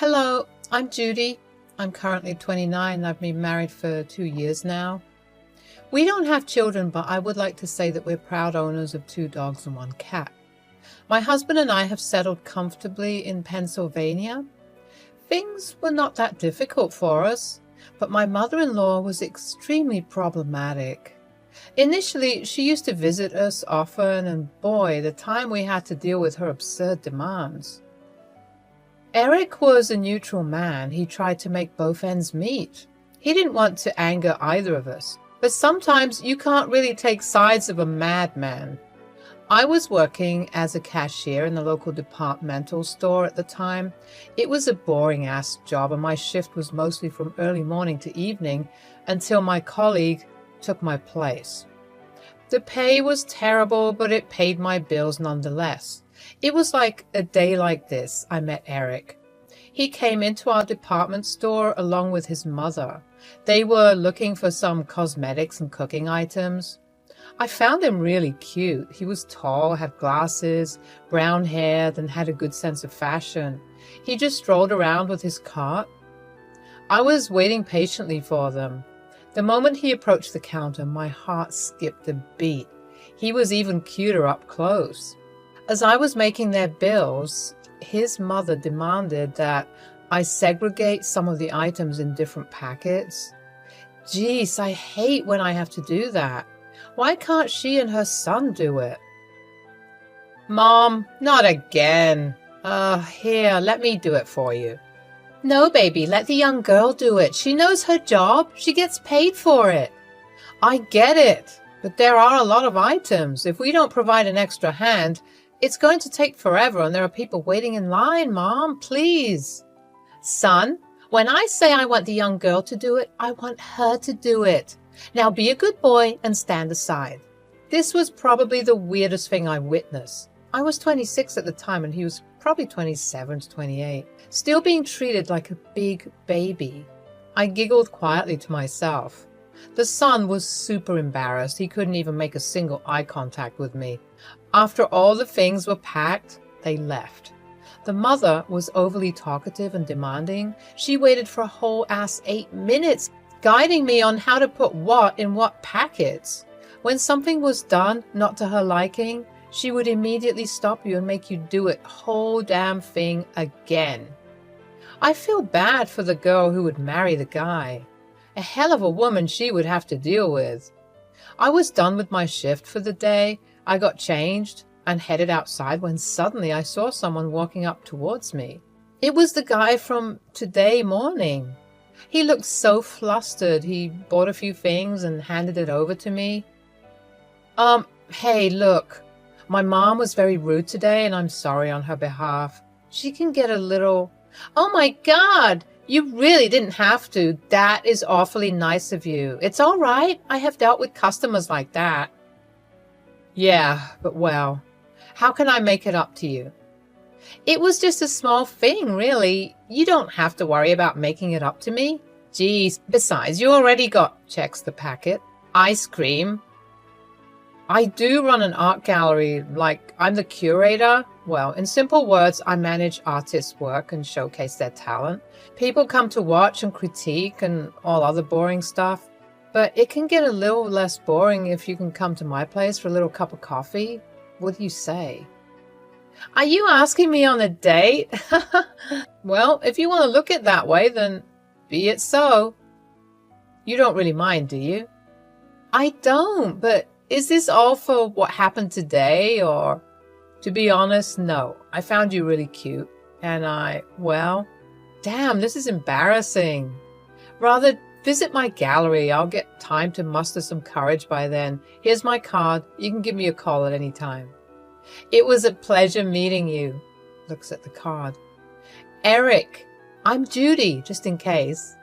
Hello, I'm Judy. I'm currently 29. I've been married for 2 years now. We don't have children, but I would like to say that we're proud owners of 2 dogs and 1 cat. My husband and I have settled comfortably in Pennsylvania. Things were not that difficult for us, but my mother-in-law was extremely problematic. Initially, she used to visit us often, and boy, the time we had to deal with her absurd demands. Eric was a neutral man. He tried to make both ends meet. He didn't want to anger either of us, but sometimes you can't really take sides of a madman. I was working as a cashier in the local departmental store at the time. It was a boring-ass job, and my shift was mostly from early morning to evening until my colleague took my place. The pay was terrible, but it paid my bills nonetheless. It was like a day like this I met Eric. He came into our department store along with his mother. They were looking for some cosmetics and cooking items. I found him really cute. He was tall, had glasses, brown hair, and had a good sense of fashion. He just strolled around with his cart. I was waiting patiently for them. The moment he approached the counter, my heart skipped a beat. He was even cuter up close. As I was making their bills, his mother demanded that I segregate some of the items in different packets. Geez, I hate when I have to do that. Why can't she and her son do it? Mom, not again. Here, let me do it for you. No, baby, let the young girl do it. She knows her job. She gets paid for it. I get it, but there are a lot of items. If we don't provide an extra hand, it's going to take forever, and there are people waiting in line, Mom, please. Son, when I say I want the young girl to do it, I want her to do it. Now be a good boy and stand aside. This was probably the weirdest thing I witnessed. I was 26 at the time, and he was probably 27 to 28, still being treated like a big baby. I giggled quietly to myself. The son was super embarrassed. He couldn't even make a single eye contact with me. After all the things were packed, they left. The mother was overly talkative and demanding. She waited for a whole ass 8 minutes, guiding me on how to put what in what packets. When something was done not to her liking, she would immediately stop you and make you do it whole damn thing again. I feel bad for the girl who would marry the guy. A hell of a woman she would have to deal with. I was done with my shift for the day. I got changed and headed outside when suddenly I saw someone walking up towards me. It was the guy from today morning. He looked so flustered. He bought a few things and handed it over to me. Hey, look, my mom was very rude today and I'm sorry on her behalf. She can get a little... Oh my God, you really didn't have to. That is awfully nice of you. It's all right. I have dealt with customers like that. Yeah, but well, how can I make it up to you? It was just a small thing, really. You don't have to worry about making it up to me. Geez, besides, you already checks the packet. Ice cream. I do run an art gallery, like I'm the curator. Well, in simple words, I manage artists' work and showcase their talent. People come to watch and critique and all other boring stuff. But it can get a little less boring if you can come to my place for a little cup of coffee. What do you say? Are you asking me on a date? Well, if you want to look at it that way, then be it so. You don't really mind, do you? I don't, but is this all for what happened today, or... To be honest, no. I found you really cute, and well, damn, this is embarrassing. Rather, visit my gallery. I'll get time to muster some courage by then. Here's my card. You can give me a call at any time. It was a pleasure meeting you. Looks at the card. Eric, I'm Judy, just in case.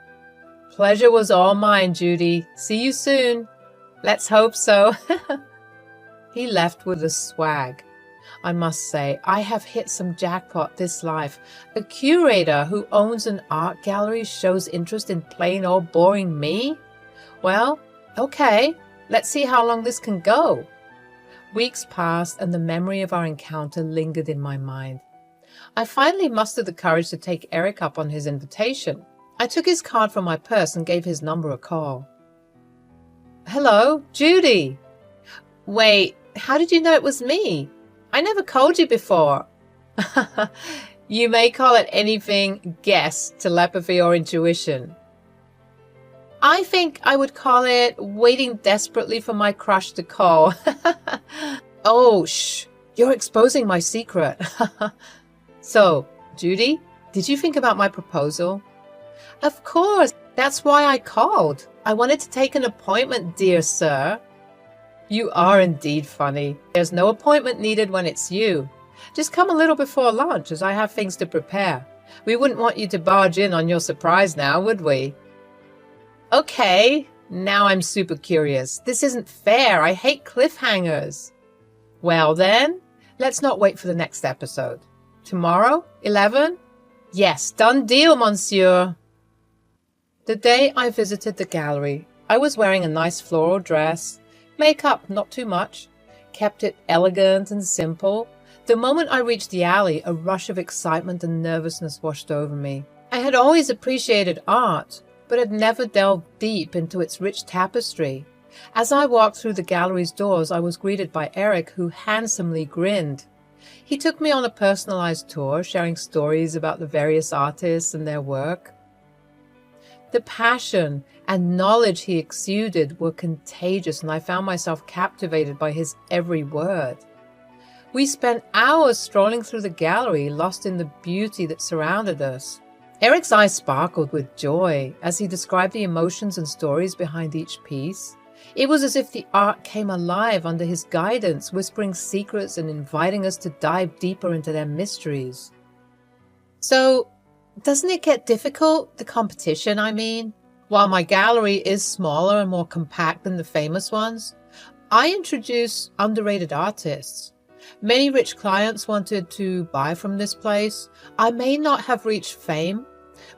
Pleasure was all mine, Judy. See you soon. Let's hope so. He left with a swag. I must say, I have hit some jackpot this life. A curator who owns an art gallery shows interest in plain old boring me? Well, okay, let's see how long this can go. Weeks passed and the memory of our encounter lingered in my mind. I finally mustered the courage to take Eric up on his invitation. I took his card from my purse and gave his number a call. Hello, Judy. Wait, how did you know it was me? I never called you before. You may call it anything, guess, telepathy, or intuition. I think I would call it waiting desperately for my crush to call. Oh, shh, you're exposing my secret. So, Judy, did you think about my proposal? Of course, that's why I called. I wanted to take an appointment, dear sir. You are indeed funny. There's no appointment needed when it's you. Just come a little before lunch, as I have things to prepare. We wouldn't want you to barge in on your surprise now, would we? Okay, now I'm super curious. This isn't fair. I hate cliffhangers. Well then, let's not wait for the next episode. Tomorrow, 11? Yes, done deal, monsieur. The day I visited the gallery, I was wearing a nice floral dress. Makeup, not too much. Kept it elegant and simple. The moment I reached the alley, a rush of excitement and nervousness washed over me. I had always appreciated art, but had never delved deep into its rich tapestry. As I walked through the gallery's doors, I was greeted by Eric, who handsomely grinned. He took me on a personalized tour, sharing stories about the various artists and their work. The passion and knowledge he exuded were contagious, and I found myself captivated by his every word. We spent hours strolling through the gallery, lost in the beauty that surrounded us. Eric's eyes sparkled with joy as he described the emotions and stories behind each piece. It was as if the art came alive under his guidance, whispering secrets and inviting us to dive deeper into their mysteries. So, doesn't it get difficult, the competition, I mean? While my gallery is smaller and more compact than the famous ones, I introduce underrated artists. Many rich clients wanted to buy from this place. I may not have reached fame,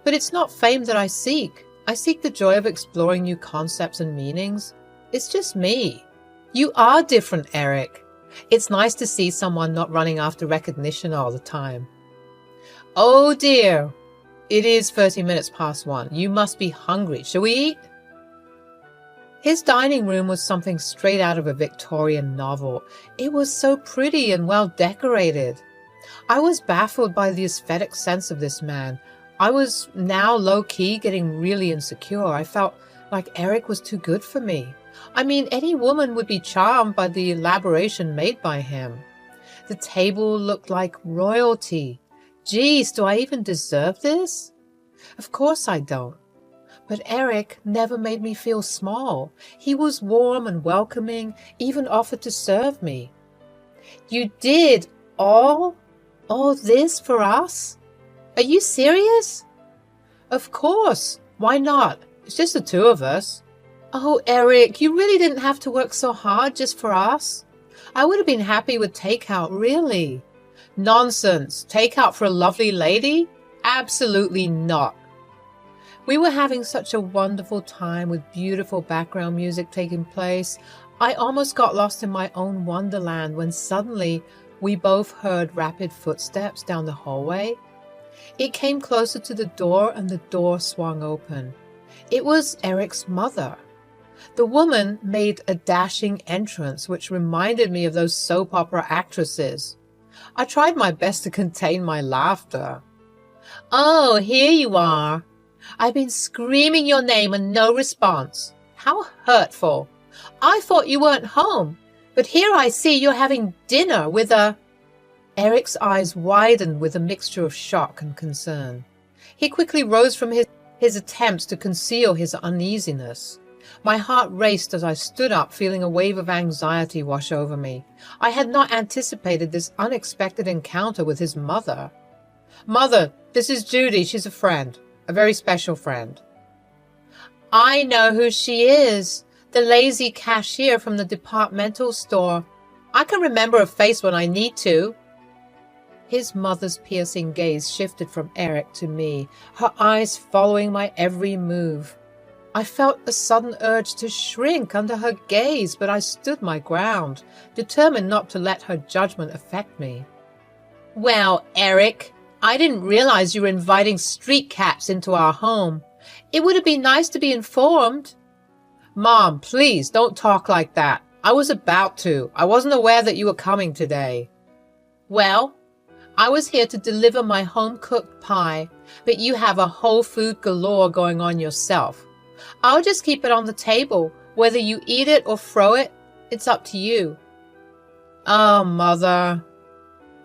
but it's not fame that I seek. I seek the joy of exploring new concepts and meanings. It's just me. You are different, Eric. It's nice to see someone not running after recognition all the time. Oh dear. It is 30 minutes past 1. You must be hungry. Shall we eat? His dining room was something straight out of a Victorian novel. It was so pretty and well decorated. I was baffled by the aesthetic sense of this man. I was now low-key getting really insecure. I felt like Eric was too good for me. I mean, any woman would be charmed by the elaboration made by him. The table looked like royalty. Geez, do I even deserve this? Of course I don't. But Eric never made me feel small. He was warm and welcoming, even offered to serve me. You did all this for us? Are you serious? Of course. Why not? It's just the two of us. Oh, Eric, you really didn't have to work so hard just for us. I would have been happy with takeout, really. Nonsense. Takeout for a lovely lady? Absolutely not. We were having such a wonderful time with beautiful background music taking place. I almost got lost in my own wonderland when suddenly we both heard rapid footsteps down the hallway. It came closer to the door and the door swung open. It was Eric's mother. The woman made a dashing entrance, which reminded me of those soap opera actresses. I tried my best to contain my laughter. Oh, here you are. I've been screaming your name and no response. How hurtful. I thought you weren't home, but here I see you're having dinner with a... Eric's eyes widened with a mixture of shock and concern. He quickly rose from his attempts to conceal his uneasiness. My heart raced as I stood up, feeling a wave of anxiety wash over me. I had not anticipated this unexpected encounter with his mother. Mother, this is Judy. She's a friend. A very special friend. I know who she is. The lazy cashier from the departmental store. I can remember her face when I need to. His mother's piercing gaze shifted from Eric to me, her eyes following my every move. I felt a sudden urge to shrink under her gaze, but I stood my ground, determined not to let her judgment affect me. Well, Eric, I didn't realize you were inviting street cats into our home. It would have been nice to be informed. Mom, please don't talk like that. I was about to. I wasn't aware that you were coming today. Well, I was here to deliver my home-cooked pie, but you have a whole food galore going on yourself. I'll just keep it on the table. Whether you eat it or throw it, it's up to you. Oh, Mother.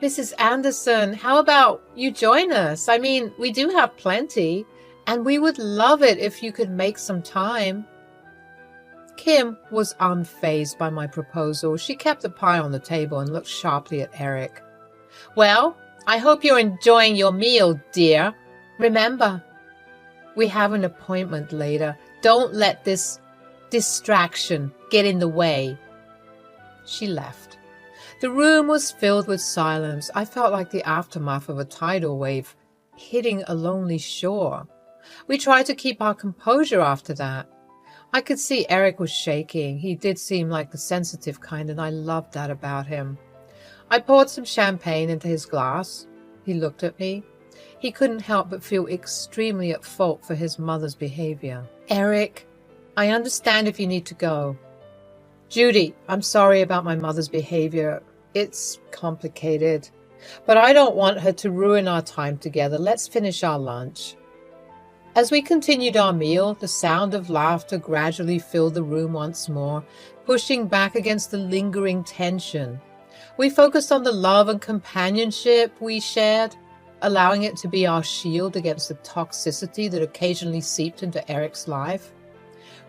Mrs. Anderson, how about you join us? I mean, we do have plenty, and we would love it if you could make some time. Kim was unfazed by my proposal. She kept the pie on the table and looked sharply at Eric. Well, I hope you're enjoying your meal, dear. Remember, we have an appointment later. Don't let this distraction get in the way. She left. The room was filled with silence. I felt like the aftermath of a tidal wave hitting a lonely shore. We tried to keep our composure after that. I could see Eric was shaking. He did seem like the sensitive kind, and I loved that about him. I poured some champagne into his glass. He looked at me. He couldn't help but feel extremely at fault for his mother's behavior. Eric, I understand if you need to go. Judy, I'm sorry about my mother's behavior. It's complicated. But I don't want her to ruin our time together. Let's finish our lunch. As we continued our meal, the sound of laughter gradually filled the room once more, pushing back against the lingering tension. We focused on the love and companionship we shared, allowing it to be our shield against the toxicity that occasionally seeped into Eric's life.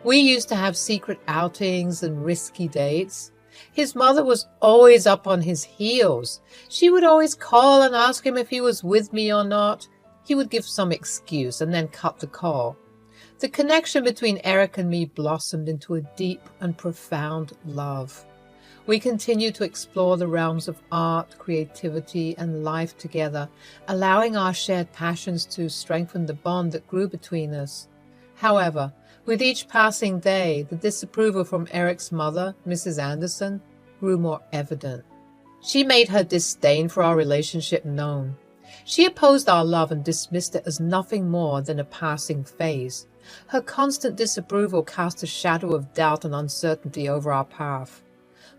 We used to have secret outings and risky dates. His mother was always up on his heels. She would always call and ask him if he was with me or not. He would give some excuse and then cut the call. The connection between Eric and me blossomed into a deep and profound love. We continued to explore the realms of art, creativity, and life together, allowing our shared passions to strengthen the bond that grew between us. However, with each passing day, the disapproval from Eric's mother, Mrs. Anderson, grew more evident. She made her disdain for our relationship known. She opposed our love and dismissed it as nothing more than a passing phase. Her constant disapproval cast a shadow of doubt and uncertainty over our path.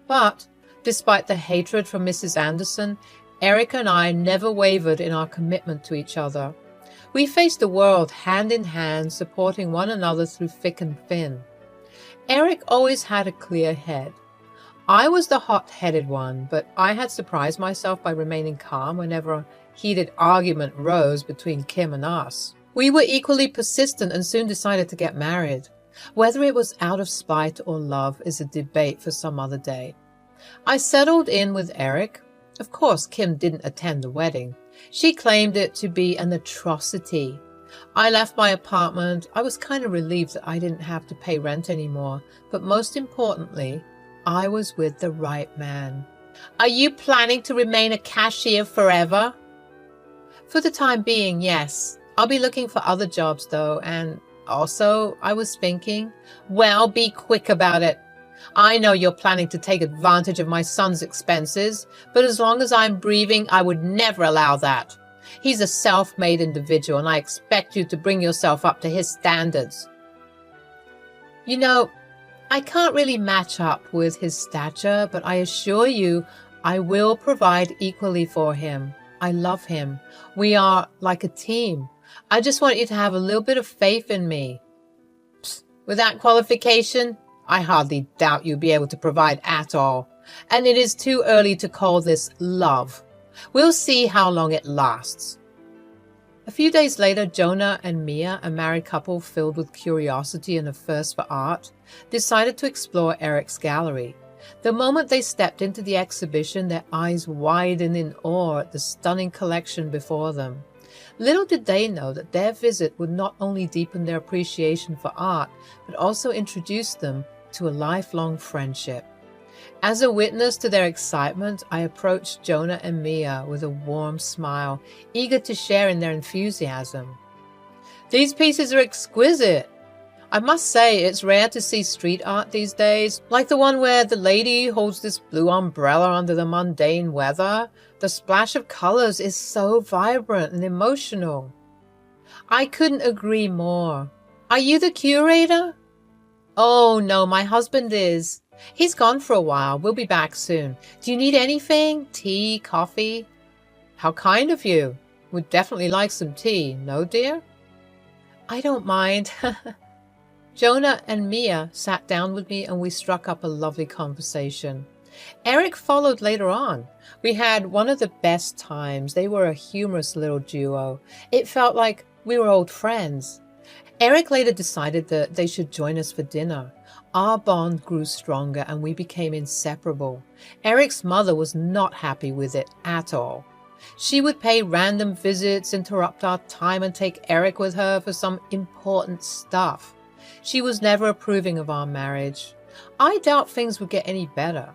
But, despite the hatred from Mrs. Anderson, Eric and I never wavered in our commitment to each other. We faced the world hand in hand, supporting one another through thick and thin. Eric always had a clear head. I was the hot-headed one, but I had surprised myself by remaining calm whenever a heated argument rose between Kim and us. We were equally persistent and soon decided to get married. Whether it was out of spite or love is a debate for some other day. I settled in with Eric. Of course, Kim didn't attend the wedding. She claimed it to be an atrocity. I left my apartment. I was kind of relieved that I didn't have to pay rent anymore, but most importantly, I was with the right man. Are you planning to remain a cashier forever? For the time being, yes. I'll be looking for other jobs though, and also, I was thinking, well, be quick about it. I know you're planning to take advantage of my son's expenses, but as long as I'm breathing, I would never allow that. He's a self-made individual, and I expect you to bring yourself up to his standards. You know, I can't really match up with his stature, but I assure you, I will provide equally for him. I love him. We are like a team. I just want you to have a little bit of faith in me. Psst, with that qualification, I hardly doubt you'll be able to provide at all. And it is too early to call this love. We'll see how long it lasts. A few days later, Jonah and Mia, a married couple filled with curiosity and a thirst for art, decided to explore Eric's gallery. The moment they stepped into the exhibition, their eyes widened in awe at the stunning collection before them. Little did they know that their visit would not only deepen their appreciation for art, but also introduce them to a lifelong friendship. As a witness to their excitement, I approached Jonah and Mia with a warm smile, eager to share in their enthusiasm. These pieces are exquisite. I must say, it's rare to see street art these days, like the one where the lady holds this blue umbrella under the mundane weather. The splash of colors is so vibrant and emotional. I couldn't agree more. Are you the curator? Oh, no, my husband is. He's gone for a while. We'll be back soon. Do you need anything? Tea, coffee? How kind of you. Would definitely like some tea, no, dear? I don't mind. Jonah and Mia sat down with me and we struck up a lovely conversation. Eric followed later on. We had one of the best times. They were a humorous little duo. It felt like we were old friends. Eric later decided that they should join us for dinner. Our bond grew stronger and we became inseparable. Eric's mother was not happy with it at all. She would pay random visits, interrupt our time, and take Eric with her for some important stuff. She was never approving of our marriage. I doubt things would get any better.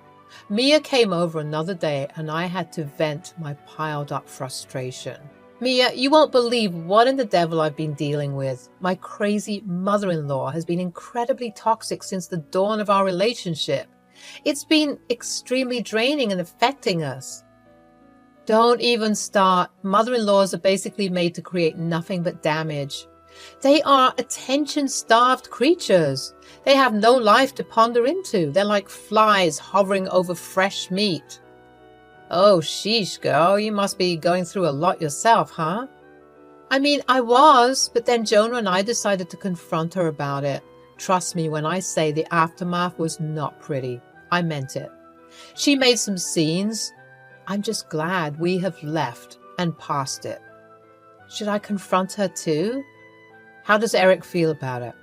Mia came over another day and I had to vent my piled up frustration. Mia, you won't believe what in the devil I've been dealing with. My crazy mother-in-law has been incredibly toxic since the dawn of our relationship. It's been extremely draining and affecting us. Don't even start. Mother-in-laws are basically made to create nothing but damage. They are attention-starved creatures. They have no life to ponder into. They're like flies hovering over fresh meat. Oh, sheesh, girl, you must be going through a lot yourself, huh? I mean, I was, but then Jonah and I decided to confront her about it. Trust me when I say the aftermath was not pretty. I meant it. She made some scenes. I'm just glad we have left and past it. Should I confront her too? How does Eric feel about it?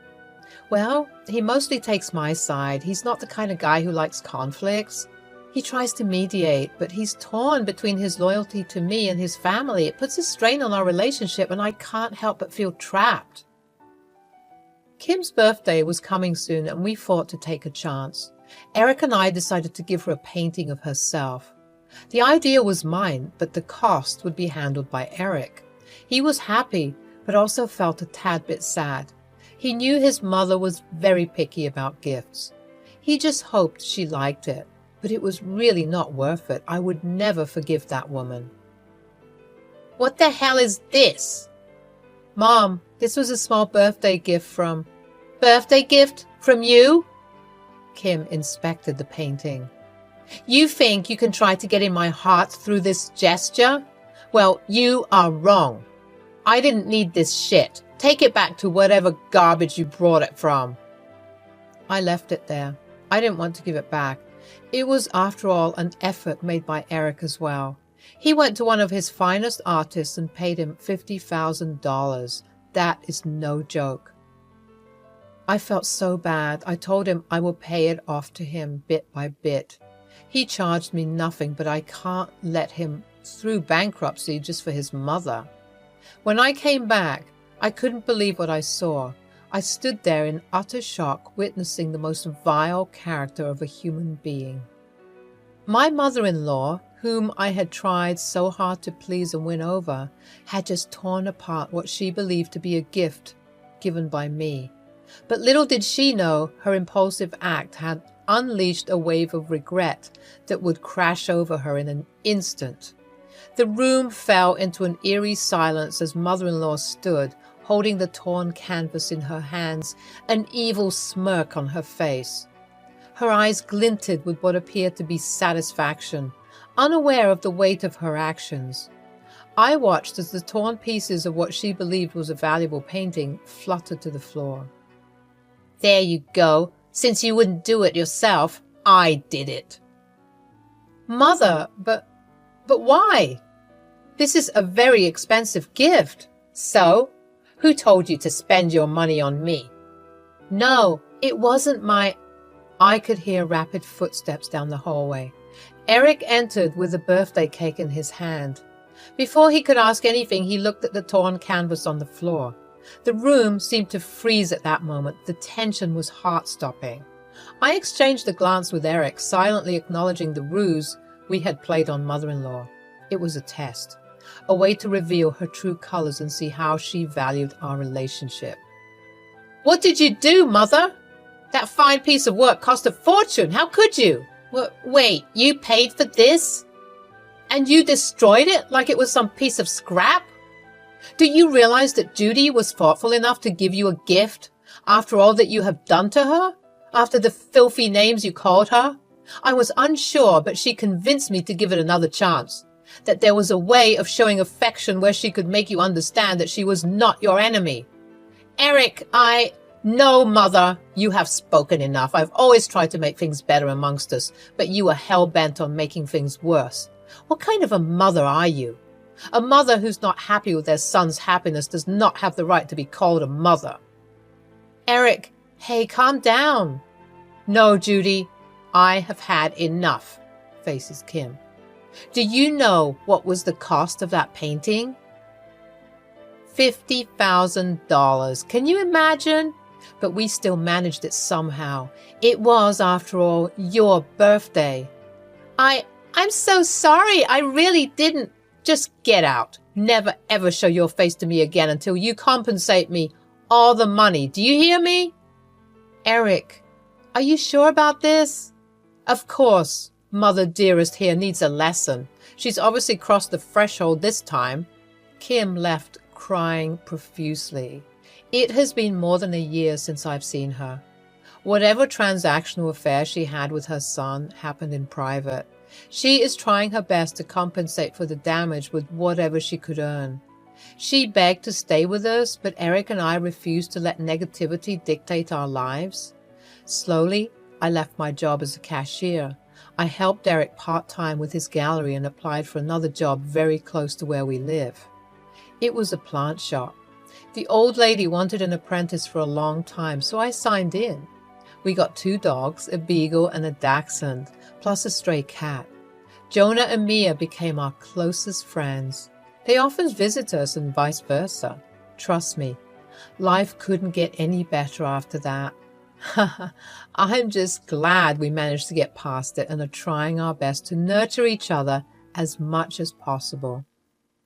Well, he mostly takes my side. He's not the kind of guy who likes conflicts. He tries to mediate, but he's torn between his loyalty to me and his family. It puts a strain on our relationship, and I can't help but feel trapped. Kim's birthday was coming soon, and we thought to take a chance. Eric and I decided to give her a painting of herself. The idea was mine, but the cost would be handled by Eric. He was happy, but also felt a tad bit sad. He knew his mother was very picky about gifts. He just hoped she liked it, but it was really not worth it. I would never forgive that woman. What the hell is this? Mom, this was a small birthday gift from... Birthday gift from you? Kim inspected the painting. You think you can try to get in my heart through this gesture? Well, you are wrong. I didn't need this shit. Take it back to whatever garbage you brought it from. I left it there. I didn't want to give it back. It was, after all, an effort made by Eric as well. He went to one of his finest artists and paid him $50,000. That is no joke. I felt so bad. I told him I will pay it off to him bit by bit. He charged me nothing, but I can't let him through bankruptcy just for his mother. When I came back, I couldn't believe what I saw. I stood there in utter shock, witnessing the most vile character of a human being. My mother-in-law, whom I had tried so hard to please and win over, had just torn apart what she believed to be a gift given by me. But little did she know her impulsive act had unleashed a wave of regret that would crash over her in an instant. The room fell into an eerie silence as mother-in-law stood, holding the torn canvas in her hands, an evil smirk on her face. Her eyes glinted with what appeared to be satisfaction, unaware of the weight of her actions. I watched as the torn pieces of what she believed was a valuable painting fluttered to the floor. There you go. Since you wouldn't do it yourself, I did it. Mother, but why? This is a very expensive gift. So? Who told you to spend your money on me? No, it wasn't my... I could hear rapid footsteps down the hallway. Eric entered with a birthday cake in his hand. Before he could ask anything, he looked at the torn canvas on the floor. The room seemed to freeze at that moment. The tension was heart-stopping. I exchanged a glance with Eric, silently acknowledging the ruse we had played on mother-in-law. It was a test, a way to reveal her true colors and see how she valued our relationship. What did you do, Mother? That fine piece of work cost a fortune. How could you? Wait, you paid for this? And you destroyed it like it was some piece of scrap? Do you realize that Judy was thoughtful enough to give you a gift after all that you have done to her? After the filthy names you called her? I was unsure, but she convinced me to give it another chance. That there was a way of showing affection where she could make you understand that she was not your enemy. Eric, No, Mother, you have spoken enough. I've always tried to make things better amongst us, but you are hell-bent on making things worse. What kind of a mother are you? A mother who's not happy with their son's happiness does not have the right to be called a mother. Eric, hey, calm down. No, Judy, I have had enough, faces Kim. Do you know what was the cost of that painting? $50,000. Can you imagine? But we still managed it somehow. It was, after all, your birthday. I'm so sorry. I really didn't. Just get out. Never ever show your face to me again until you compensate me all the money. Do you hear me? Eric, are you sure about this? Of course. Mother dearest here needs a lesson. She's obviously crossed the threshold this time. Kim left crying profusely. It has been more than a year since I've seen her. Whatever transactional affair she had with her son happened in private. She is trying her best to compensate for the damage with whatever she could earn. She begged to stay with us, but Eric and I refused to let negativity dictate our lives. Slowly, I left my job as a cashier. I helped Eric part-time with his gallery and applied for another job very close to where we live. It was a plant shop. The old lady wanted an apprentice for a long time, so I signed in. We got 2 dogs, a beagle and a dachshund, plus a stray cat. Jonah and Mia became our closest friends. They often visit us and vice versa. Trust me, life couldn't get any better after that. I'm just glad we managed to get past it and are trying our best to nurture each other as much as possible.